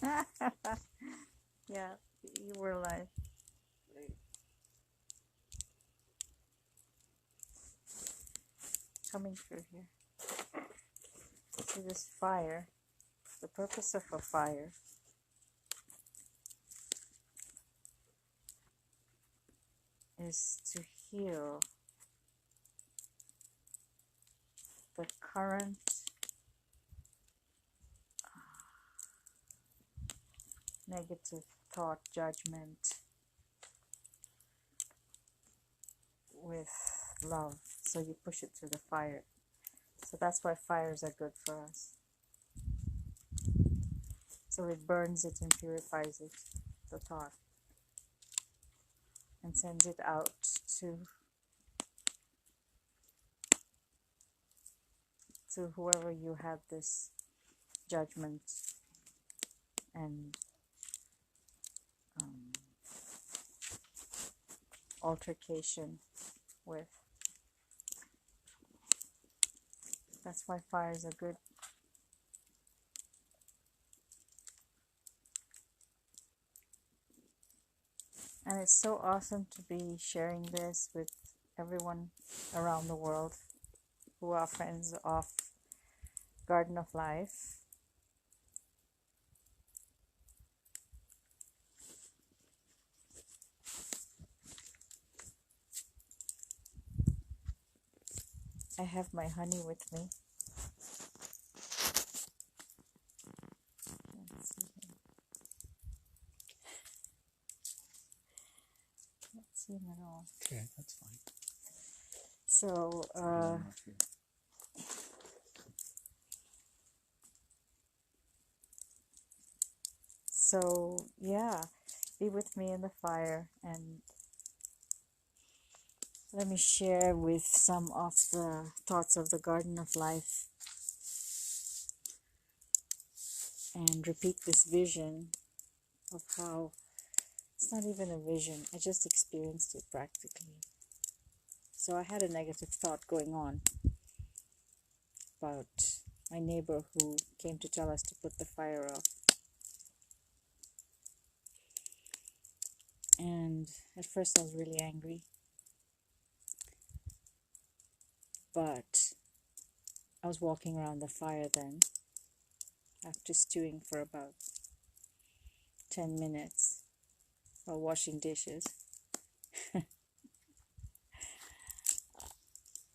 Yeah, you were like coming through here. See this fire. The purpose of a fire is to heal the current negative thought, judgment with love. So you push it through the fire. So that's why fires are good for us. So it burns it and purifies it, the thought, and sends it out to whoever you had this judgment and altercation with. That's why fires are good. And it's so awesome to be sharing this with everyone around the world who are friends of Garden of Life. I have my honey with me. Let's see here. Can't see him at all. Okay, that's fine. So, yeah, be with me in the fire and let me share with some of the thoughts of the Garden of Life and repeat this vision of how it's not even a vision, I just experienced it practically. So I had a negative thought going on about my neighbor who came to tell us to put the fire off. And at first I was really angry, but I was walking around the fire then after stewing for about 10 minutes while washing dishes.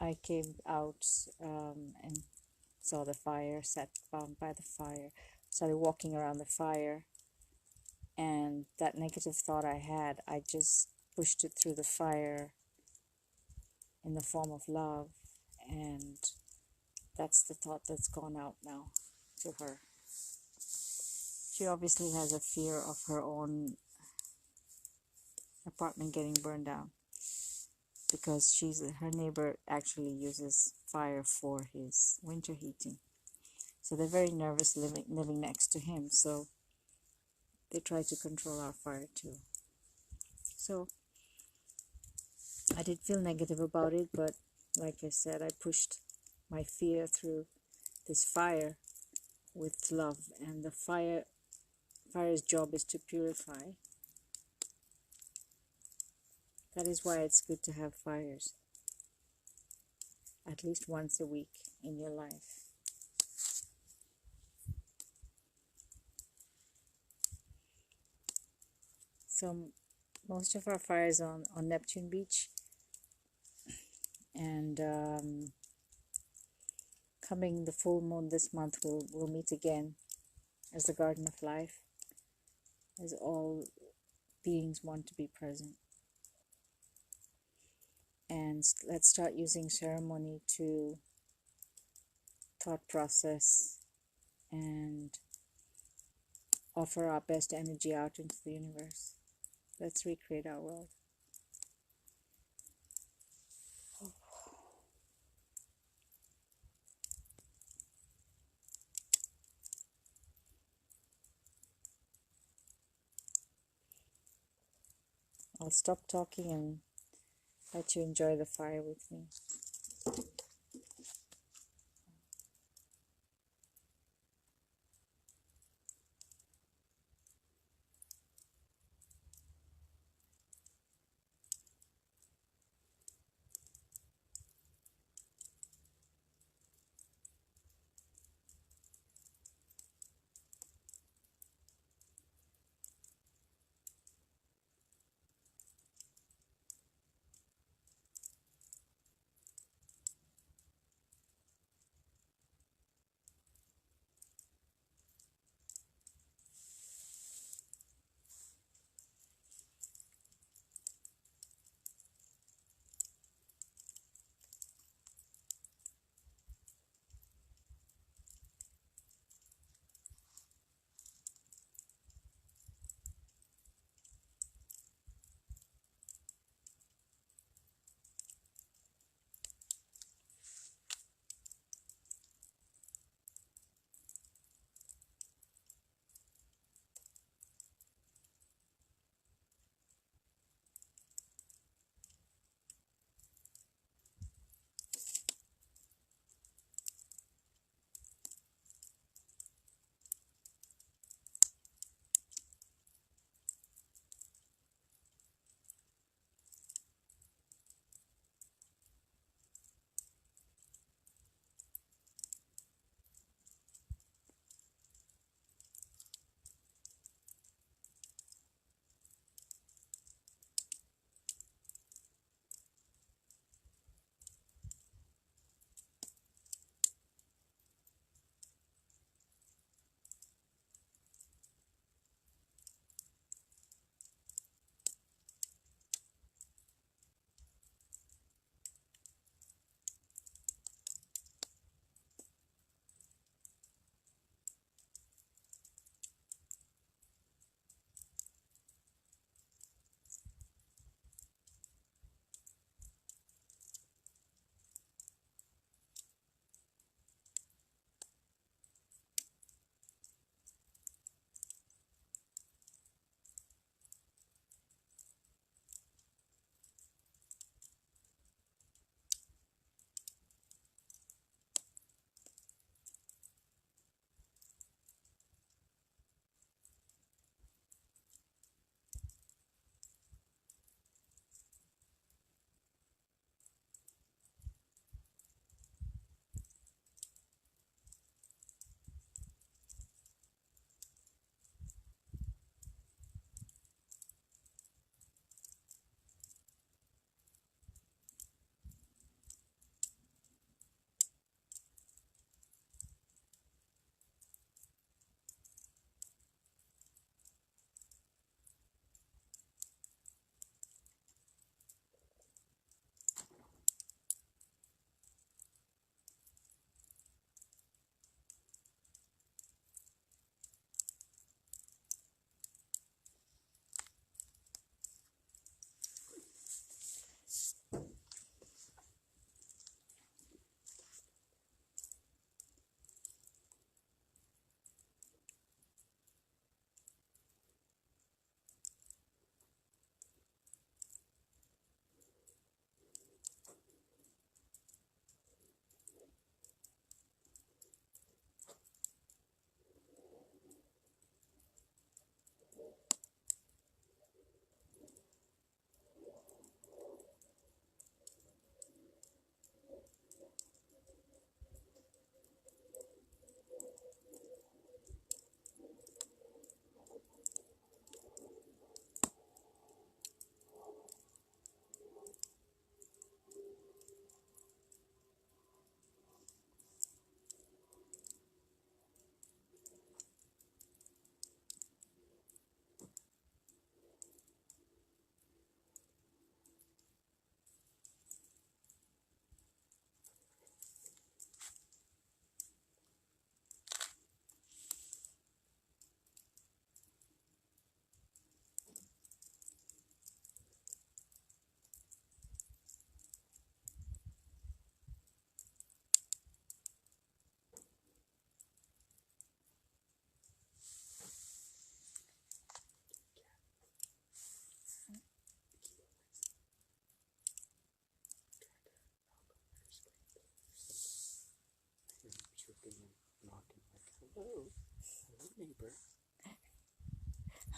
I came out and saw the fire, sat down by the fire, started walking around the fire, and that negative thought I had, I just pushed it through the fire in the form of love, and that's the thought that's gone out now to her. She obviously has a fear of her own apartment getting burned down because her neighbor actually uses fire for his winter heating. So they're very nervous living next to him. So they try to control our fire too. So I did feel negative about it, but like I said, I pushed my fear through this fire with love, and the fire's job is to purify. That is why it's good to have fires at least once a week in your life. So most of our fires on Neptune Beach, and coming the full moon this month, we'll meet again as the Garden of Life, as all beings want to be present. And let's start using ceremony to thought process and offer our best energy out into the universe. Let's recreate our world. I'll stop talking and let you enjoy the fire with me.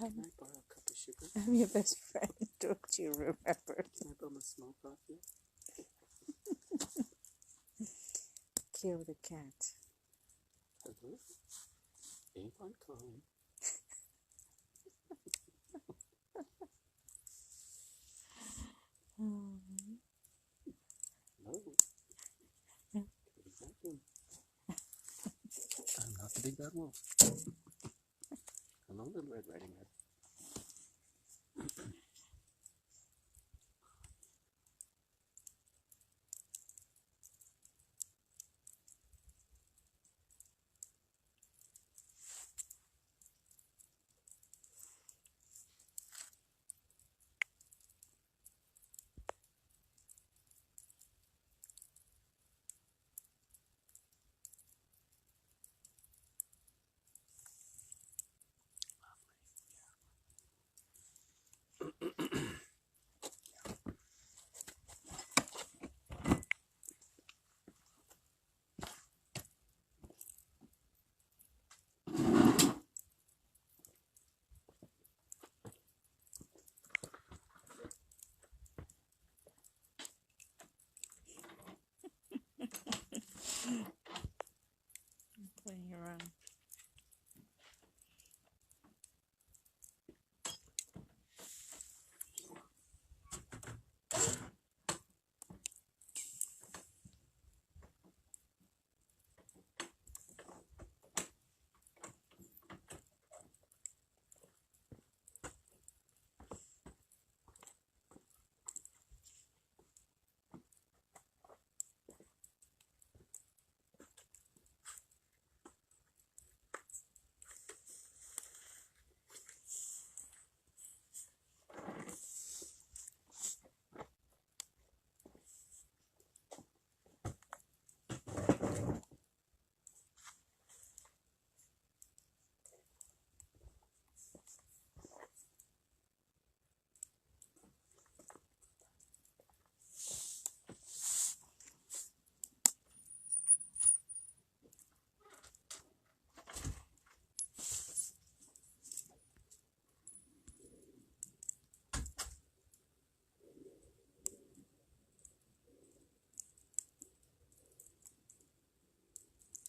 I'm, Can I borrow a cup of sugar? I'm your best friend, don't you remember? Can I bum a smoke off you? Kill the cat. Hello? Avon calling. Hello? I'm not the big bad wolf. Hello, Little Red Riding Hood. Playing around.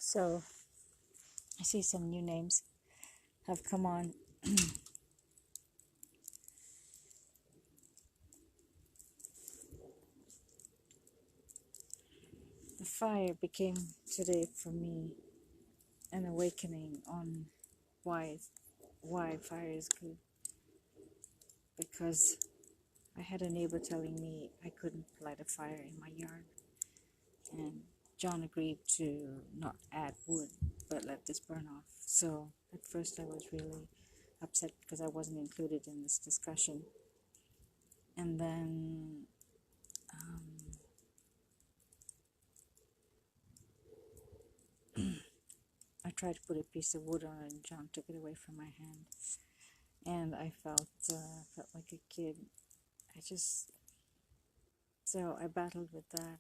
So, I see some new names have come on. The fire became today for me an awakening on why fire is good. Because I had a neighbor telling me I couldn't light a fire in my yard, and John agreed to not add wood but let this burn off. So at first I was really upset because I wasn't included in this discussion, and then I tried to put a piece of wood on it, and John took it away from my hand, and I felt like a kid. So I battled with that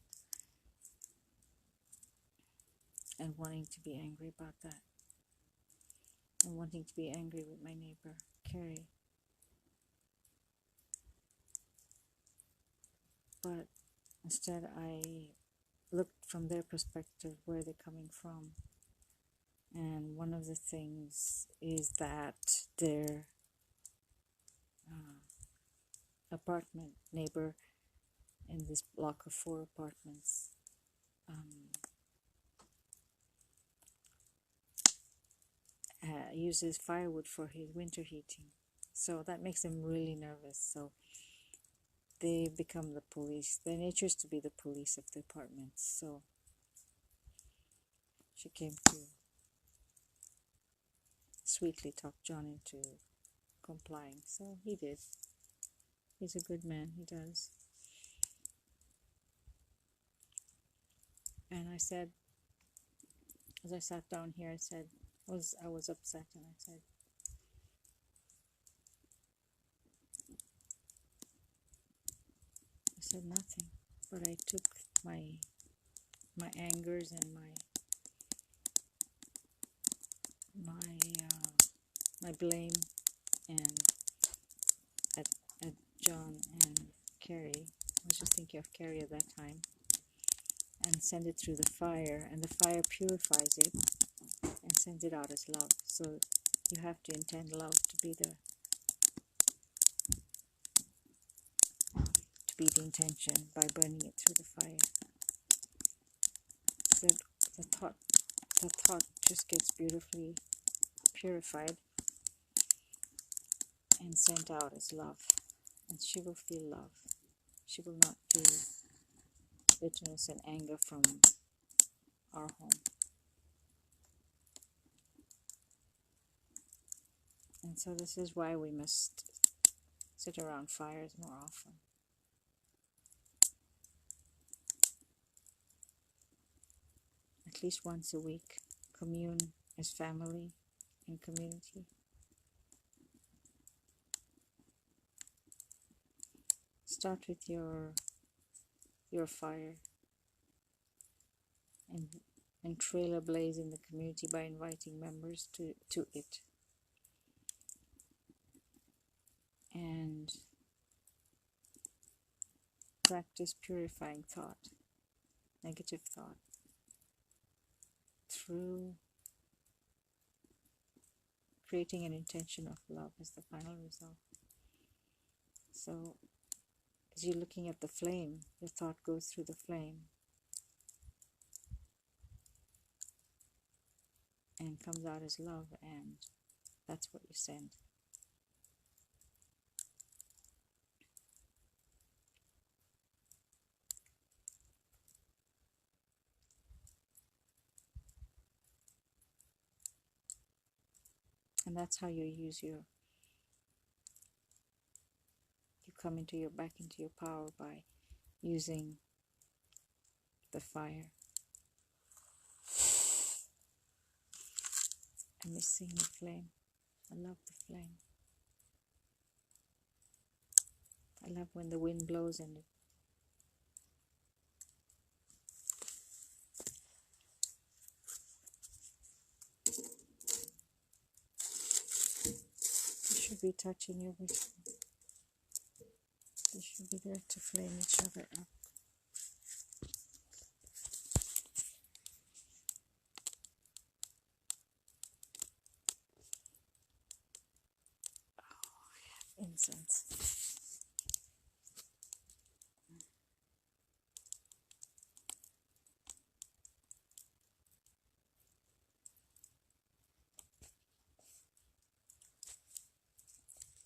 and wanting to be angry about that, and wanting to be angry with my neighbor, Carrie. But instead, I looked from their perspective, where they're coming from. And one of the things is that their apartment neighbor in this block of 4 apartments uses firewood for his winter heating. So that makes them really nervous. So they become the police. Their nature is to be the police of the apartments. So she came to sweetly talk John into complying. So he did. He's a good man, he does. And I said, as I sat down here, I was upset, and I said nothing, but I took my angers and my blame and at John and Carrie. I was just thinking of Carrie at that time. And send it through the fire, and the fire purifies it and sends it out as love. So you have to intend love to be the intention by burning it through the fire. So the thought just gets beautifully purified and sent out as love, and she will feel love. She will not feel bitterness and anger from our home. And so this is why we must sit around fires more often. At least once a week, commune as family and community. Start with your fire and trail a blaze in the community by inviting members to it. And practice purifying thought, negative thought, through creating an intention of love as the final result. So as you're looking at the flame, your thought goes through the flame and comes out as love, and that's what you send. And that's how you come back into your power, by using the fire. I'm missing the flame. I love the flame. I love when the wind blows and you should be touching everything. They should be there to flame each other up. Oh, incense.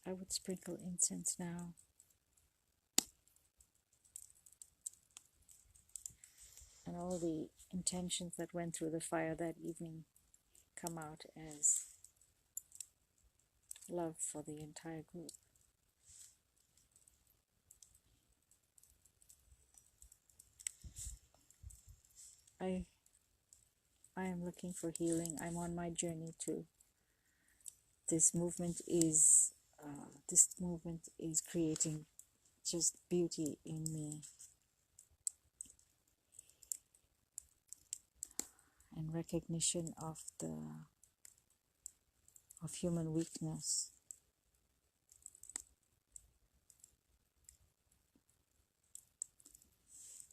I would sprinkle incense now. And all the intentions that went through the fire that evening come out as love for the entire group. I am looking for healing. I'm on my journey too. This movement is creating just beauty in me, and recognition of human weakness.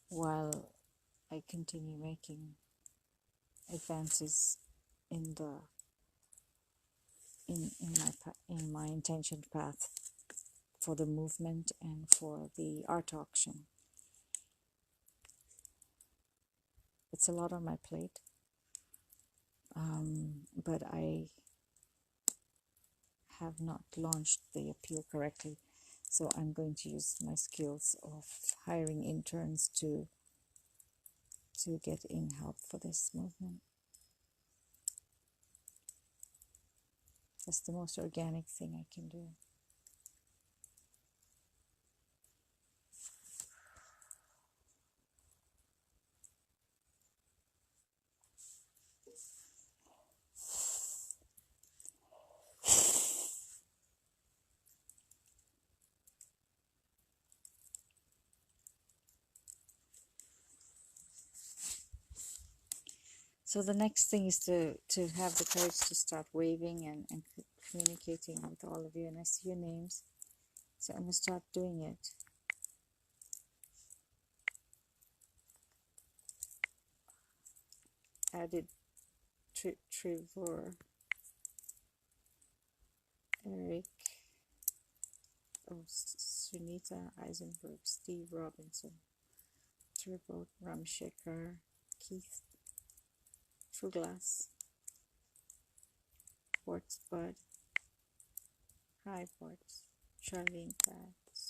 While I continue making advances in my intention path for the movement and for the art auction. It's a lot on my plate, but I have not launched the appeal correctly, so I'm going to use my skills of hiring interns to get in help for this movement. That's the most organic thing I can do. So the next thing is to have the courage to start waving and communicating with all of you, and I see your names, so I'm going to start doing it. Added Trevor, Eric, Sunita Eisenberg, Steve Robinson, Trevor Ramshekar, Keith Truglass, Ports Bud, Hi Ports, Charlene Pats,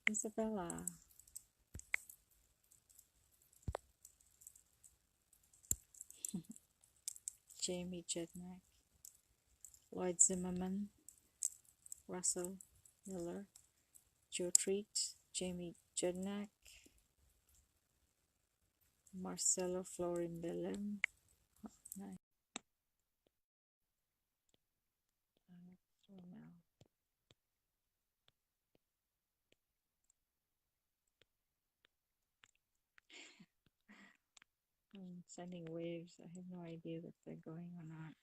Isabella, Jamie Jednack, Lloyd Zimmerman, Russell Miller, Joe Treat, Jamie Jednack, Marcelo Florin Belem, nice. I'm sending waves. I have no idea if they're going or not.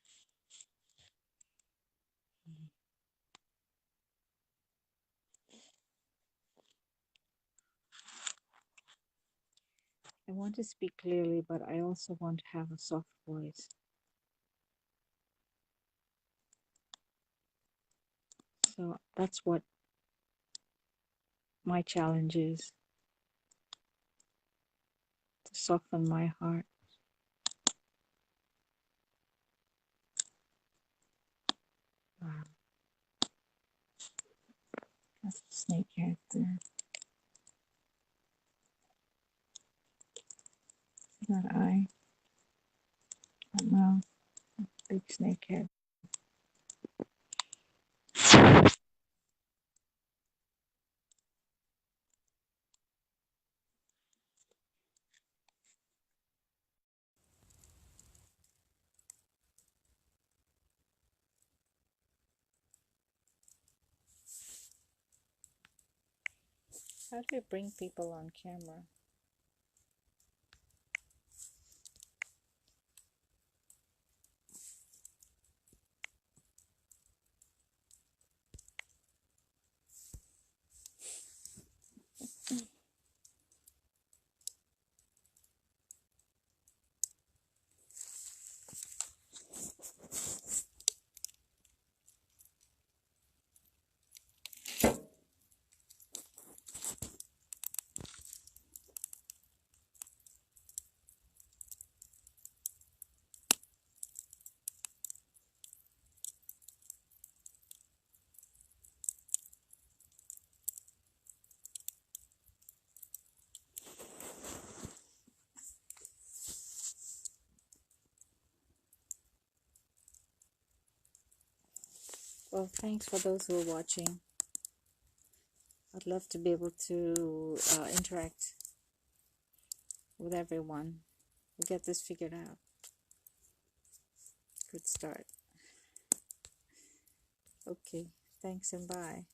I want to speak clearly, but I also want to have a soft voice. So that's what my challenge is, to soften my heart. Wow. That's the snake character. That eye. That mouth. Big snake head. How do you bring people on camera? Well, thanks for those who are watching. I'd love to be able to interact with everyone. We'll get this figured out. Good start. Okay, thanks and bye.